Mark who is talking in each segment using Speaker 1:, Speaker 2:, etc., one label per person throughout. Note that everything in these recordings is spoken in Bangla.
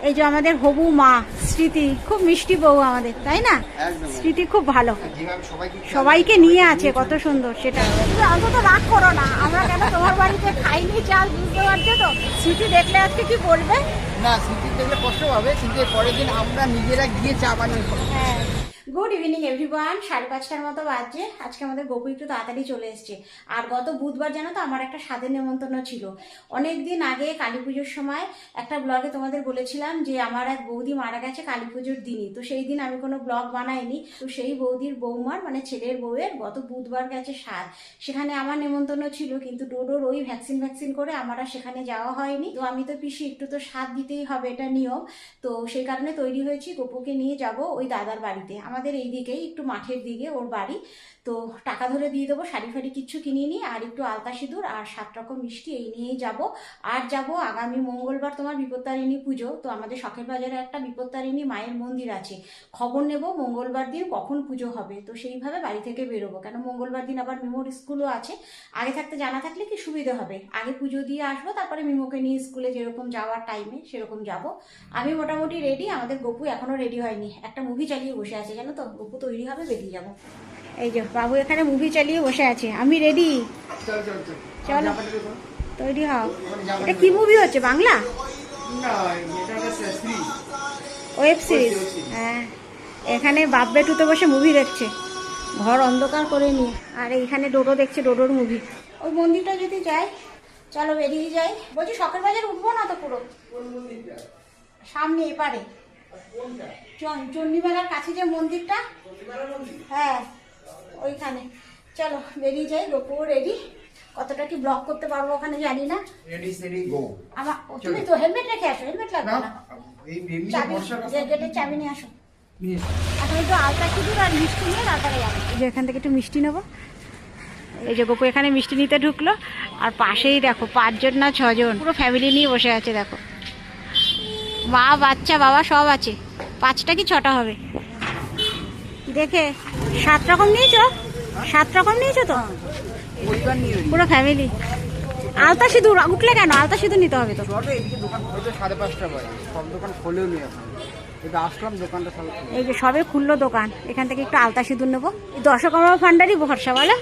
Speaker 1: এই যে আমাদের হবু মা স্মৃতি, খুব মিষ্টি বউ আমাদের, তাই না? স্মৃতি খুব ভালো, সবাইকে নিয়ে আছে, কত সুন্দর সেটা। অন্তত রাগ করো না, আমরা কেন তোমার বাড়িতে খাইনি চাল, বুঝতে পারছো তো? স্মৃতি দেখলে আজকে কি বলবে?
Speaker 2: না, স্মৃতি দেখলে কষ্ট হবে, কিন্তু পরের দিন আমরা নিজেরা গিয়ে চা বানিয়ে খাবো।
Speaker 1: হ্যাঁ। গুড ইভিনিং এভরিওয়ান, 5:30টার মতো বাজছে। আজকে আমাদের গপু একটু তাড়াতাড়ি চলে এসছে। আর গত বুধবার জানো তো আমার একটা স্বাদের নেমন্তন্ন ছিল। অনেক দিন আগে কালী পুজোর সময় একটা ব্লগে তোমাদের বলেছিলাম যে আমার এক বৌদি মারা গেছে কালী পুজোর দিনই। তো সেই দিন আমি কোনো ব্লগ বানাইনি। তো সেই বৌদির বৌমার মানে ছেলের বউয়ের গত বুধবার গেছে স্বাদ। সেখানে আমার নেমন্তন্ন ছিল, কিন্তু ডোডোর ওই ভ্যাকসিন করে আমার আর সেখানে যাওয়া হয়নি। তো আমি তো পিসি, একটু তো স্বাদ দিতেই হবে, এটা নিয়ম। তো সেই কারণে তৈরি হয়েছি, গপুকে নিয়ে যাব ওই দাদার বাড়িতে। আমাদের এই দিকেই একটু মাঠের দিকে ওর বাড়ি। তো টাকা ধরে দিয়ে দেবো, শাড়ি ফাড়ি কিচ্ছু কিনিয়ে নিই, আর একটু আলতা সিঁদুর আর 7 রকম মিষ্টি এই নিয়েই যাব। আর যাব আগামী মঙ্গলবার তোমার বিপত্তারিণী পুজো। তো আমাদের শখের বাজারে একটা বিপত্তারিণী মায়ের মন্দির আছে, খবর নেব মঙ্গলবার দিন কখন পুজো হবে। তো সেইভাবে বাড়ি থেকে বেরোবো, কেন মঙ্গলবার দিন আবার মিমোর স্কুলও আছে। আগে থাকতে জানা থাকলে কি সুবিধা হবে, আগে পুজো দিয়ে আসবো, তারপরে মিমোকে নিয়ে স্কুলে যেরকম যাওয়ার টাইমে সেরকম যাব। আমি মোটামুটি রেডি, আমাদের গপু এখনো রেডি হয়নি, একটা মুভি চালিয়ে বসে আছে জানো তো। গপু তৈরি হবে, বেরিয়ে যাবো। এই যে বাবু এখানে মুভি চালিয়ে বসে আছে, আমি রেডি। চলো তৈরি হও। এটা কি মুভি হচ্ছে, বাংলা ওয়েব সিরিজ? হ্যাঁ, এখানে বাপ বেটুতে বসে মুভি দেখছে, ঘর অন্ধকার করে নিয়ে। আর এইখানে ডোডো দেখছে ডোডোর মুভি। ওই মন্দিরটা যদি যাই, চলো বেরিয়ে যাই। বলছি শখের বাজার উঠবো না তো পুরো, সামনে এপারে চণ্ডীমেলার কাছে যে মন্দিরটা, হ্যাঁ ওইখানে। চলো বেরিয়ে যাই, গপু রেডি। কতটা কি ব্লক করতে পারবো ওখানে জানি না। আমার তুমি তো হেলমেট রেখে আসো, হেলমেট লাগবে না। চাবি, গেটের চাবি নিয়ে আসো। এখন একটু আলতা সিঁদুর আর মিষ্টি নিয়ে তারপরে যাবো। যে এখান থেকে একটু মিষ্টি নেবো। এই যে গপু এখানে মিষ্টি নিতে ঢুকলো, আর পাশেই দেখো 5 জন না 6 জন পুরো ফ্যামিলি নিয়ে বসে আছে। দেখো মা বাচ্চা বাবা সব আছে। 5টা কি 6টা হবে দেখে। 7 রকম নিয়েছো? 7 রকম নিয়েছো তো পুরো ফ্যামিলি। আলতা সিঁদুর উঠলে কেন? আলতা সিঁদুর নিতে হবে তো। এই যে সবে খুললো দোকান, এখান থেকে একটু আলতা সিঁদুর নেবো। দশকর্মা ভান্ডারই ভরসা বলে।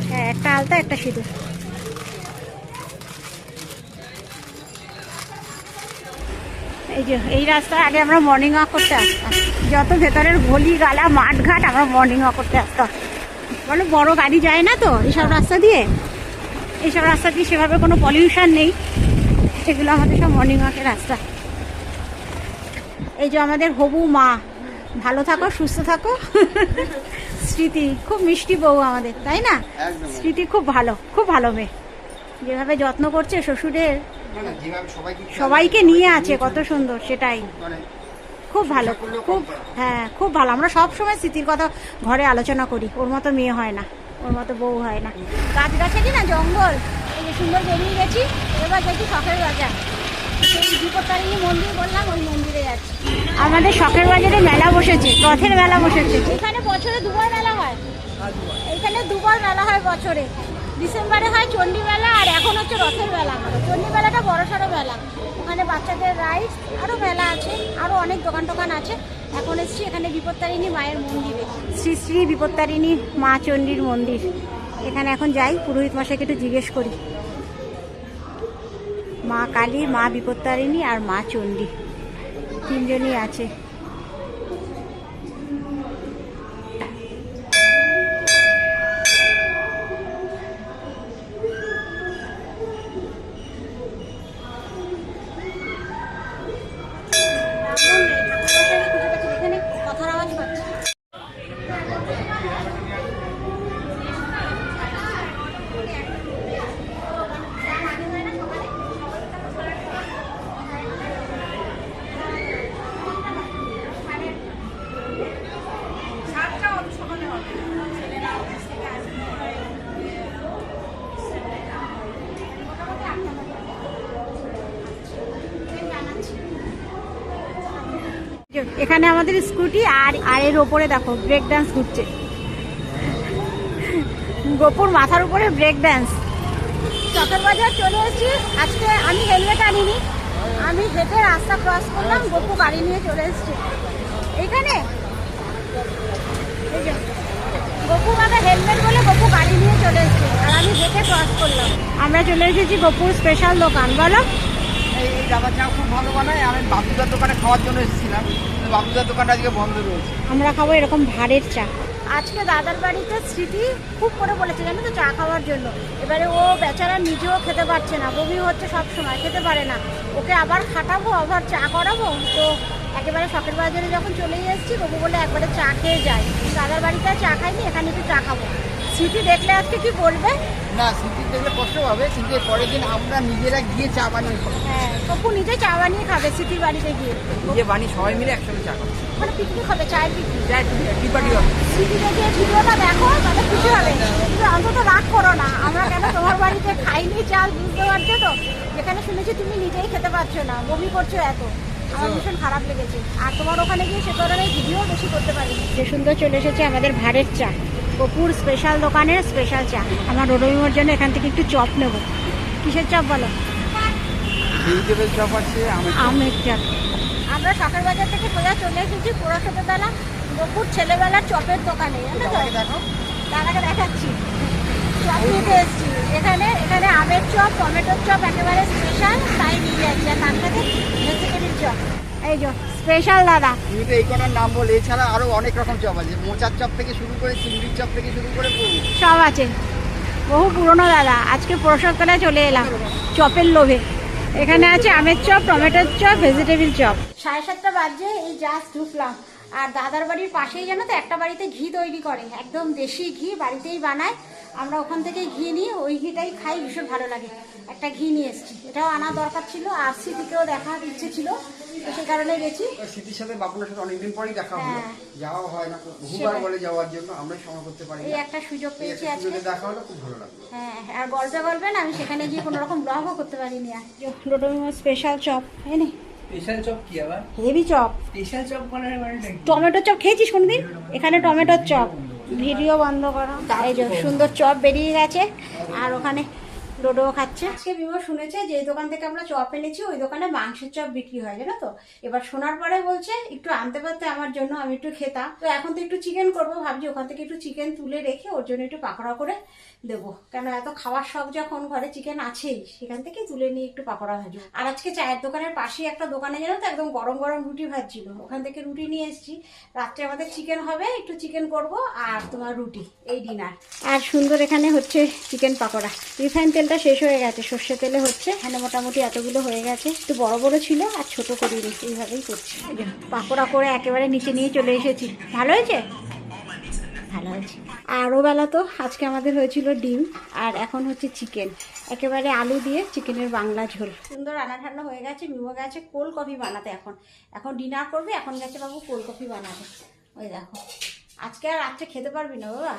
Speaker 1: হ্যাঁ, একটা আলতা একটা সিঁদুর। এই যে এই রাস্তায় আগে আমরা মর্নিং ওয়াক করতে আসতাম, যত ভেতরের গলি গালা মাঠ ঘাট আমরা মর্নিং ওয়াক করতে আসতাম। বলো বড় গাড়ি যায় না তো এইসব রাস্তা দিয়ে, এইসব রাস্তা দিয়ে সেভাবে কোনো পলিউশন নেই, সেগুলো আমাদের সব মর্নিং ওয়াকের রাস্তা। এই যে আমাদের হবু মা, ভালো থাকো সুস্থ থাকো। স্মৃতি খুব মিষ্টি বউ আমাদের, তাই না? স্মৃতি খুব ভালো মেয়ে, যেভাবে যত্ন করছে শ্বশুরের, সবাইকে নিয়ে আছে, কত সুন্দর সেটাই। খুব ভালো, খুব হ্যাঁ খুব ভালো। আমরা সব সময় স্মৃতির কথা ঘরে আলোচনা করি, ওর মতো মেয়ে হয় না, ওর মতো বউ হয় না। গাছগাছালি না জঙ্গল, এই যে সুন্দর বেরিয়ে গেছি। এবার যাচ্ছি শখের বাজার, সেই বিপত্তারিণী মন্দির বললাম, ওই মন্দিরে যাচ্ছি। আমাদের শখের বাজারে মেলা বসেছে, রথের মেলা বসেছে। এখানে বছরে 2বার মেলা হয়, এখানে 2বার মেলা হয় বছরে। ডিসেম্বরে হয় চণ্ডী মেলা, আর এখন হচ্ছে রথের মেলা। চণ্ডী মেলাটা বড়সড় মেলা, ওখানে বাচ্চাদের রাইড, আরও মেলা আছে, আরও অনেক দোকান টোকান আছে। এখন এসছি এখানে বিপত্তারিণী মায়ের মন্দিরে, শ্রী শ্রী বিপত্তারিণী মা চণ্ডীর মন্দির। এখানে এখন যাই, পুরোহিত মশাইকে একটু জিজ্ঞেস করি। মা কালী, মা বিপত্তারিণী আর মা চণ্ডী, 3 জনই আছে। এখানে আমাদের স্কুটি, আর এর ওপরে দেখো ব্রেক ডান্স ঘুরছে। গোপুর মাথার উপরে ব্রেক ডান্স। শখের বাজার চলে এসেছি। আজকে আমি হেলমেট আনিনি, আমি হেঁটে রাস্তা ক্রস করলাম, গপু গাড়ি নিয়ে চলে এসছে এইখানে। এই যে গপু বাবা হেলমেট বলে গপু গাড়ি নিয়ে চলে এসছে, আর আমি হেঁটে ক্রস করলাম। আমরা চলে এসেছি গপুর স্পেশাল দোকান। বলো।
Speaker 2: এই দাদা চা খুব ভালো বানায়। আমি বাবুদার দোকানে খাওয়ার জন্য এসেছিলাম, বাবুদার দোকানটা আজকে বন্ধ রয়েছে।
Speaker 1: আমরা খাবো এরকম ভাড়ের চা। আজকে দাদার বাড়িতে স্মৃতি খুব করে বলেছে জানো তো চা খাওয়ার জন্য। এবারে ও বেচারা নিজেও খেতে পারছে না, বমি হচ্ছে, সব সময় খেতে পারে না। ওকে আবার খাটাবো, আবার চা করাবো, তো একেবারে শখের বাজারে যখন চলেই এসেছি বাবু বলে একবারে চা খেয়ে যাই। দাদার বাড়িতে চা খাইনি, এখানে একটু চা খাবো। স্মৃতি দেখলে আজকে কি বলবে?
Speaker 2: না, স্মৃতির দেখলে কষ্ট হবে, কিন্তু এর পরের দিন আমরা নিজেরা গিয়ে চা বানিয়ে খাবো।
Speaker 1: হ্যাঁ, গপু নিজে চা বানিয়ে খাবে স্মৃতির বাড়িতে গিয়ে।
Speaker 2: নিজে বানিয়ে সবাই মিলে একসঙ্গে চা খাবো।
Speaker 1: মানে পিকনিক হবে, চায়ের পিকনিক।
Speaker 2: টি পার্টি হবে।
Speaker 1: স্মৃতি দেখে ভিডিওটা দেখো, তাহলে খুশি হবে। কিন্তু অন্তত রাগ করো না, আমরা কেন তোমার বাড়িতে খাইনি চা, বুঝতে পারছো তো? যেখানে শুনেছি তুমি নিজেই খেতে পারছো না, বমি করছো এত, আমার ভীষণ খারাপ লেগেছে। আর তোমার ওখানে গিয়ে সে ধরনের ভিডিও বেশি করতে পারি। যে সুন্দর চলে এসেছে আমাদের ভাড়ের চা, গপুর স্পেশাল দোকানের স্পেশাল চা। আমার রোডমিমোর জন্য এখান থেকে একটু চপ নেব। কিসের চপ বলো?
Speaker 2: ভেজিটেবল চপ আছে,
Speaker 1: আমের চপ। আমরা শখের বাজার থেকে সোজা চলে এসেছি পুরসভ্যতলা গপুর ছেলেবেলার চপের দোকানে, জানো তো?
Speaker 2: দেখো
Speaker 1: দাদাকে দেখাচ্ছি, চপ নিতে এসেছি। এখানে আমের চপ, টমেটোর চপ একেবারে স্পেশাল, তাই নিয়ে যাচ্ছি। আর তার সাথে ভেজিটেবিল চপ। এই যে স্পেশাল দাদা।
Speaker 2: তুমি তো এই কটার নাম বলে, এছাড়া আরো অনেক রকম চপ আছে। মোচার চপ থেকে শুরু করে, চিংড়ির চপ থেকে শুরু করে
Speaker 1: সব আছে। বহু পুরনো দাদা। আজকে পুরসভ্যতলায় চলে এলাম চপের লোভে। এখানে আছে আমের চপ, টমেটোর চপ, ভেজিটেবিল চপ। 7:30 বাজে, এই জাস্ট ঢুকলাম। আর দাদার বাড়ির পাশেই জানো তো একটা বাড়িতে ঘি তৈরি করে, একদম দেশি ঘি, বাড়িতেই বানায়। আমরা ওখান থেকে ঘি নিই, ওই ঘিটাই খাই, ভীষণ ভালো লাগে। একটা ঘি নিয়ে এসেছি, এটাও আনা দরকার ছিল। আর স্মৃতিকেও দেখার ইচ্ছে ছিল, তো সেই কারণে গেছি।
Speaker 2: স্মৃতির সাথে বাবুর সাথে অনেকদিন পরেই দেখা হলো,
Speaker 1: হ্যাঁ।
Speaker 2: যাওয়া হয় না, বহুবার বলে যাওয়ার জন্য আমরাই সময় করতে পারি
Speaker 1: এই
Speaker 2: না।
Speaker 1: একটা সুযোগ পেয়েছি
Speaker 2: এই
Speaker 1: আজকে।
Speaker 2: দেখা হলো, খুব ভালো লাগলো।
Speaker 1: হ্যাঁ, আর গল্পে না আমি সেখানে গিয়ে কোনো রকম ব্লগও করতে পারিনি। আর রোডমিমোর স্পেশাল চপ এনে।
Speaker 2: স্পেশাল চপ কি আবার?
Speaker 1: Heavy chop.
Speaker 2: স্পেশাল চপ মানে
Speaker 1: টমেটোর চপ খেয়েছিস কোনদিন? এখানে টমেটোর চপ। ভিডিও বন্ধ করো। এই যে সুন্দর চপ বেরিয়ে গেছে, আর ওখানে ডোডো খাচ্ছে। আজকে বিমো শুনেছে যে এই দোকান থেকে আমরা চপ এনেছি, ওই দোকানে মাংসের চপ বিক্রি হয়, জানো তো? এবার শোনার পরে বলছে একটু আনতে পারতে আমার জন্য, আমি একটু খেতাম। তো এখন তো একটু চিকেন করবো, ভাবছি ওখান থেকে একটু চিকেন তুলে রেখে ওর জন্য একটু পাকোড়া করে দেবো। কেন এত খাওয়ার শখ যখন, ঘরে চিকেন আছেই, সেখান থেকে তুলে নিয়ে একটু পাকোড়া ভাজবো। আর আজকে চায়ের দোকানের পাশেই একটা দোকানে জানো তো একদম গরম গরম রুটি ভাজছিল, ওখান থেকে রুটি নিয়ে এসেছি। রাত্রে আমাদের চিকেন হবে, একটু চিকেন করব আর তোমার রুটি, এই ডিনার। আর সুন্দর এখানে হচ্ছে চিকেন পাকোড়া। রিফাইন তেলটা শেষ হয়ে গেছে, সর্ষে তেলে হচ্ছে। এখানে মোটামুটি এতগুলো হয়ে গেছে, একটু বড় বড় ছিল আর ছোট করিনি, এইভাবেই করছি। পাকোড়া করে একেবারে নিচে নিয়ে চলে এসেছি। ভালো হয়েছে? ভালো হয়েছে। আর ও বেলা তো আজকে আমাদের হয়েছিল ডিম, আর এখন হচ্ছে চিকেন, একেবারে আলু দিয়ে চিকেনের বাংলা ঝোল। সুন্দর রান্না ঠান্না হয়ে গেছে। মিমো গেছে কোল্ড কফি বানাতে, এখন ডিনার করবে। এখন গেছে বাবু কোল্ড কফি বানাতে। ওই দেখো, আজকে আর রাত্রে খেতে পারবি না বাবা।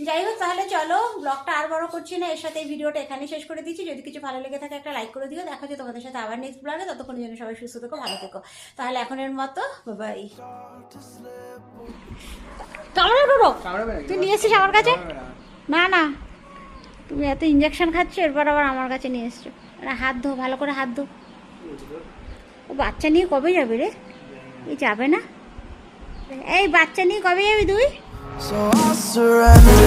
Speaker 1: যাই হোক, তাহলে চলো, ব্লগটা আর বড় করছি না, এর সাথে এই ভিডিওটা এখানে শেষ করে দিচ্ছি। যদি কিছু ভালো লেগে থাকে একটা লাইক করে দিও। দেখা যায় তোমাদের সাথে আবার নেক্সট ব্লগে। ততক্ষণের জন্য সবাই সুস্থ থেকো, ভালো থেকো। তাহলে এখনের মতো বাই। তুই নিয়ে এসছিস আমার কাছে? না না, তুমি এত ইঞ্জেকশন খাচ্ছ, এরপর আবার আমার কাছে নিয়ে এসছো। হাত ধো, ভালো করে হাত ধো। ও বাচ্চা নিয়ে কবে যাবে রে? এই যাবে না, এই বাচ্চা নিয়ে কবে যাবি তুই?
Speaker 3: So I surrender.